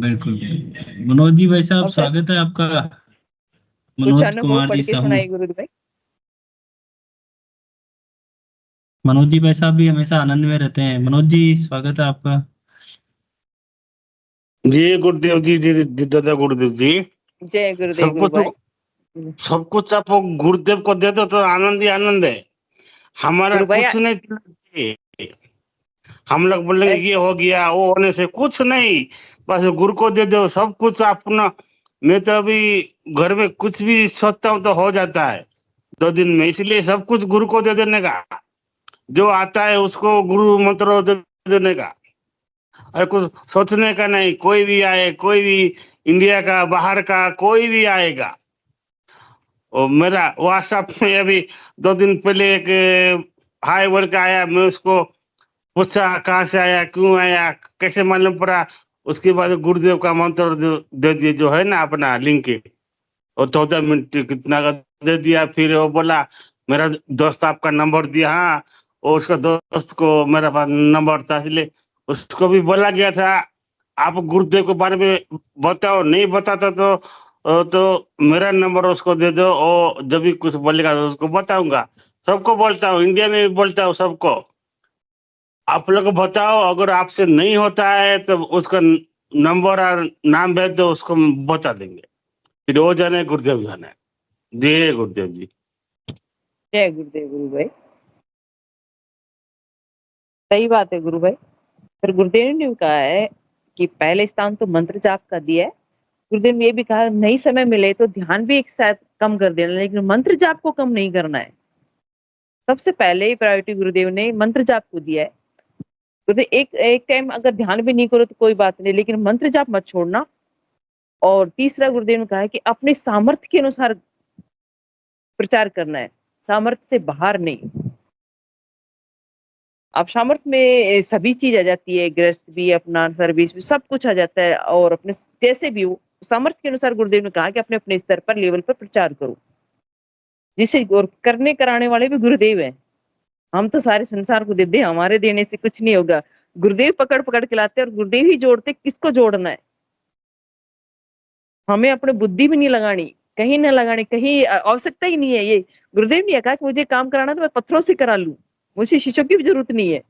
बिल्कुल। मनोज जी भाई साहब और बस स्वागत है आपका। कुछ मनोज अनुभव कुमार पढ़ जी के साहू, सुनाई गुरुदेव भाई। मनोज जी भाई साहब भी हमेशा आनंद में रहते हैं। मनोज जी स्वागत है आपका। जी गुरुदेव जी, जी जी दादा गुरुदेव जी। जय गुरुदेव सब गुरु कुछ, भाई। सब कुछ आप गुरुदेव को दे दो तो आनंद ही आनंद है। हमारा गुरु भाई कुछ नहीं चाहिए। हम लोग बोलेंगे ये हो गया वो होने से कुछ नहीं, बस गुरु को दे दो सब कुछ अपना। मैं तो अभी घर में कुछ भी सोचता हूँ तो हो जाता है 2 दिन में, इसलिए सब कुछ गुरु को दे देने का, जो आता है उसको गुरु मंत्र दे देने का, और कुछ सोचने का नहीं। कोई भी आए, कोई भी इंडिया का बाहर का कोई भी आएगा। और मेरा व्हाट्सएप में अभी 2 दिन पहले एक हाय बोल के आया, मैं उसको पूछा कहाँ से आया, क्यों आया, कैसे मालूम पड़ा। उसके बाद गुरुदेव का मंत्र दे दिए, जो है ना अपना लिंक, और 14 मिनट कितना का दे दिया। फिर वो बोला मेरा दोस्त आपका नंबर दिया, हाँ। और उसका दोस्त को मेरा पास नंबर था, इसलिए उसको भी बोला गया था आप गुरुदेव के बारे में बताओ, नहीं बताता तो मेरा नंबर उसको दे दो, और जब भी कुछ बोलेगा तो उसको बताऊंगा। सबको बोलता हूँ, इंडिया में भी बोलता हूँ सबको, आप लोग बताओ। अगर आपसे नहीं होता है तो उसका नंबर और नाम भेज दो, उसको हम बता देंगे, फिर वो जाने गुरुदेव जाने। जय गुरुदेव जी। जय गुरुदेव गुरु भाई। सही बात है गुरु भाई। फिर गुरुदेव ने भी कहा है कि पहले स्थान तो मंत्र जाप का दिया है। गुरुदेव ने ये भी कहा नहीं समय मिले तो ध्यान भी एक साथ कम कर देना, लेकिन मंत्र जाप को कम नहीं करना है। सबसे पहले ही प्रायोरिटी गुरुदेव ने मंत्र जाप को दिया है। गुरुदेव एक एक टाइम अगर ध्यान भी नहीं करो तो कोई बात नहीं, लेकिन मंत्र जाप मत छोड़ना। और तीसरा गुरुदेव ने कहा है कि अपने सामर्थ्य के अनुसार प्रचार करना है, सामर्थ्य से बाहर नहीं। आप सामर्थ्य में सभी चीज आ जाती है, गृहस्थ भी, अपना सर्विस भी, सब कुछ आ जाता है, और अपने जैसे भी हो सामर्थ्य के अनुसार गुरुदेव ने कहा कि अपने अपने स्तर पर लेवल पर प्रचार करो, जिसे और करने कराने वाले भी गुरुदेव हैं। हम तो सारे संसार को दे दे, हमारे देने से कुछ नहीं होगा। गुरुदेव पकड़ पकड़ के लाते और गुरुदेव ही जोड़ते, किसको जोड़ना है। हमें अपने बुद्धि भी नहीं लगानी, कहीं न लगानी, कहीं आवश्यकता ही नहीं है। ये गुरुदेव ने कहा कि मुझे काम कराना तो मैं पत्थरों से करा लूं, मुझे शिष्यों की भी जरूरत नहीं है।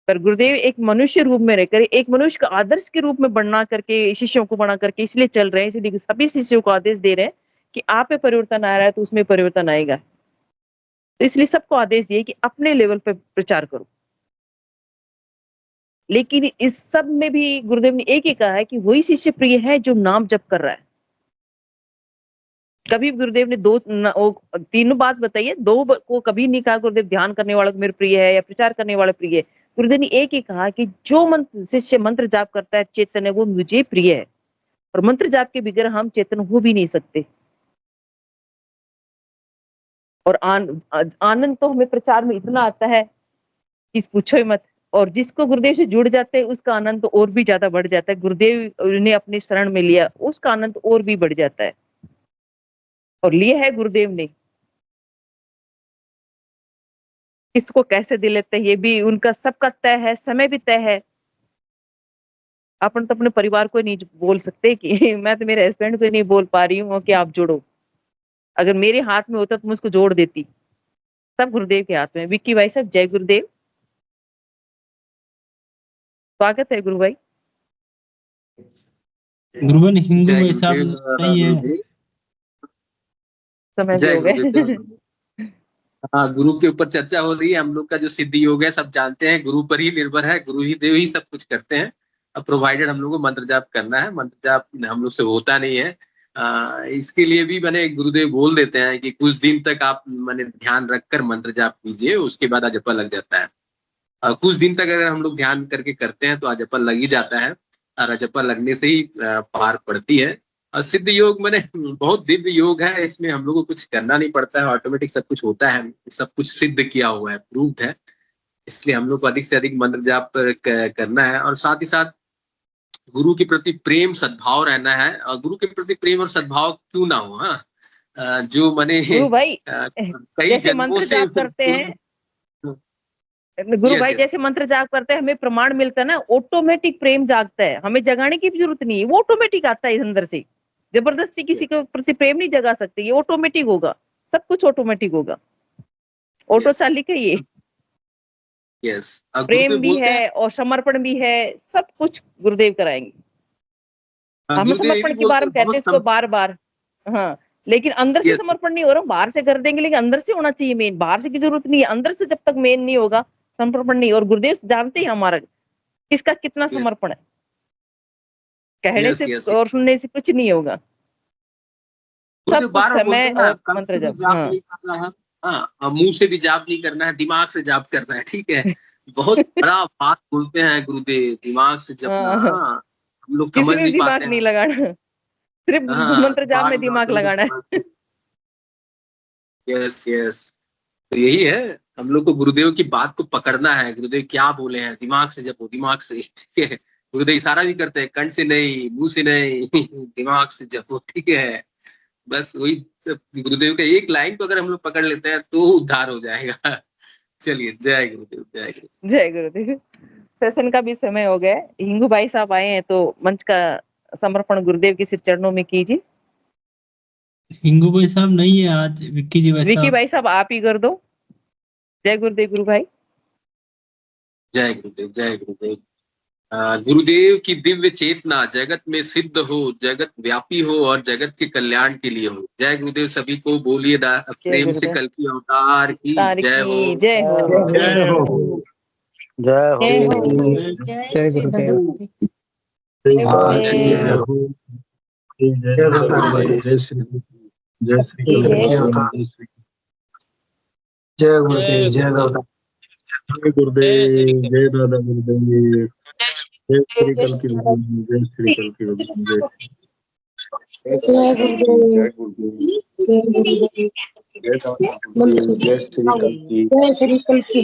पर गुरुदेव एक मनुष्य रूप में रहकर, एक मनुष्य का आदर्श के रूप में बना करके, शिष्यों को बना करके इसलिए चल रहे हैं, इसलिए सभी शिष्यों को आदेश दे रहे हैं कि आप में परिवर्तन आ रहा है तो उसमें परिवर्तन आएगा। तो इसलिए सबको आदेश दिए कि अपने लेवल पर प्रचार करो। लेकिन इस सब में भी गुरुदेव ने एक ही कहा है कि वही शिष्य प्रिय है जो नाम जप कर रहा है। कभी गुरुदेव ने तीनों बात बताइए, दो को कभी नहीं कहा गुरुदेव ध्यान करने वाला मेरे प्रिय है या प्रचार करने वाला प्रिय है। गुरुदेव ने एक ही कहा कि जो मंत्र शिष्य मंत्र जाप करता है चेतन है, वो मुझे प्रिय है, और मंत्र जाप के बगैर हम चेतन हो भी नहीं सकते। और आनंद तो हमें प्रचार में इतना आता है कि पूछो ही मत। और जिसको गुरुदेव से जुड़ जाते हैं उसका आनंद तो और भी ज्यादा बढ़ जाता है। गुरुदेव ने अपने शरण में लिया, उसका आनंद और भी बढ़ जाता है, और लिया है गुरुदेव ने। किसको कैसे दे लेते हैं ये भी उनका सबका तय है, समय भी तय है। अपन तो अपने परिवार को नहीं बोल सकते कि मैं तो मेरे हस्बैंड को नहीं बोल पा रही हूँ कि आप जोड़ो। अगर मेरे हाथ में होता तो मैं उसको जोड़ देती। सब गुरुदेव के हाथ में। विक्की भाई साहब, जय गुरुदेव। स्वागत है गुरु भाई। गुरुबन हिंदू जय भाई साहब गुरुदेव, नहीं है। गुरुदेव। समय भी जय हो गुरुदेव, जय गए। गुरुदेव। हाँ, गुरु के ऊपर चर्चा हो रही है। हम लोग का जो सिद्ध योग है सब जानते हैं, गुरु पर ही निर्भर है, गुरु ही देव ही सब कुछ करते हैं। अब प्रोवाइडेड हम लोग को मंत्र जाप करना है, मंत्र जाप हम लोग से होता नहीं है। इसके लिए भी मैंने गुरुदेव बोल देते हैं कि कुछ दिन तक आप मैंने ध्यान रखकर मंत्र जाप कीजिए, उसके बाद अजपा लग जाता है। कुछ दिन तक अगर हम लोग ध्यान करके करते हैं तो अजपा लग ही जाता है, और अजपा लगने से ही पार पड़ती है। और सिद्ध योग मैंने बहुत दिव्य योग है, इसमें हम लोग को कुछ करना नहीं पड़ता है, ऑटोमेटिक सब कुछ होता है, सब कुछ सिद्ध किया हुआ है, प्रूव्ड है। इसलिए हम लोग को अधिक से अधिक मंत्र जाप करना है, और साथ ही साथ गुरु के प्रति प्रेम सद्भाव रहना है। और गुरु के प्रति प्रेम और सद्भाव क्यों ना हो, हाँ, जो मैंने गुरु भाई कई जैसे जन्मों मंत्र से जाप करते हैं, गुरु Yes, भाई yes. जैसे मंत्र जाप करते हैं, हमें प्रमाण मिलता है ना, ऑटोमेटिक प्रेम जागता है, हमें जगाने की भी जरूरत नहीं है, वो ऑटोमेटिक आता है अंदर से। जबरदस्ती किसी के प्रति प्रेम नहीं जगा सकते, ये ऑटोमेटिक होगा, सब कुछ ऑटोमेटिक होगा, ऑटो चालिक है ये। यस, प्रेम भी है और समर्पण भी है, सब कुछ गुरुदेव कराएंगे। हम समर्पण के बारे में कहते हैं इसको बार बार, हाँ, लेकिन अंदर से Yes. समर्पण नहीं हो रहा, बाहर से कर देंगे, लेकिन अंदर से होना चाहिए मेन, बाहर से की जरूरत नहीं है, अंदर से जब तक मेन नहीं होगा समर्पण नहीं। और गुरुदेव जानते हैं हमारा किसका कितना Yes. समर्पण है, कहने Yes, से yes, और सुनने से कुछ नहीं होगा, सब कुछ समय और मंत्र जाप जप। हाँ नहीं करना है, हाँ, मुंह से भी जाप नहीं करना है, दिमाग से जाप करना है, ठीक है। बहुत बड़ा बात बोलते हैं गुरुदेव, दिमाग से जपना, हाँ, हाँ, हम लोग किसी समझ में नहीं दिमाग पाते नहीं हैं। लगाना, सिर्फ हाँ, मंत्र जाप में दिमाग लगाना है। यस यस, तो यही है, हम लोग को गुरुदेव की बात को पकड़ना है, गुरुदेव क्या बोले हैं, दिमाग से जपो, दिमाग से, ठीक है। गुरुदेव इशारा भी करते हैं, कंठ से नहीं, मुंह से नहीं, दिमाग से जपो, ठीक है। बस वही गुरुदेव का एक लाइन को अगर हम लोग पकड़ लेते हैं तो उद्धार हो जाएगा। चलिए, जय गुरुदेव, जय गुरुदेव। जय गुरुदेव। सेशन का भी समय हो गया, हिंगू भाई साहब आए हैं तो मंच का समर्पण गुरुदेव के सिर चरणों में कीजिए। हिंगू भाई साहब नहीं है आज, विक्की जी भाई विक्की साहब। भाई साहब आप ही कर दो। जय गुरुदेव गुरु भाई। जय गुरुदेव, जय गुरुदेव। गुरुदेव की दिव्य चेतना जगत में सिद्ध हो, जगत व्यापी हो और जगत के कल्याण के लिए हो। जय गुरुदेव सभी को बोलिए, प्रेम से कल की अवतार की जय हो। जय हो, जय हो, जय हो, जय हो, जय गुरुदेव, जय हो, जय हो, जय श्री जय श्री जय गुरुदेव, जय दादा, जय गुरुदेव, जय दादा गुरुदेव, जय श्री कल की गुरुदेव, जय श्री कल की गुरुदेव, जय गुरुदेव, जय श्री कल की।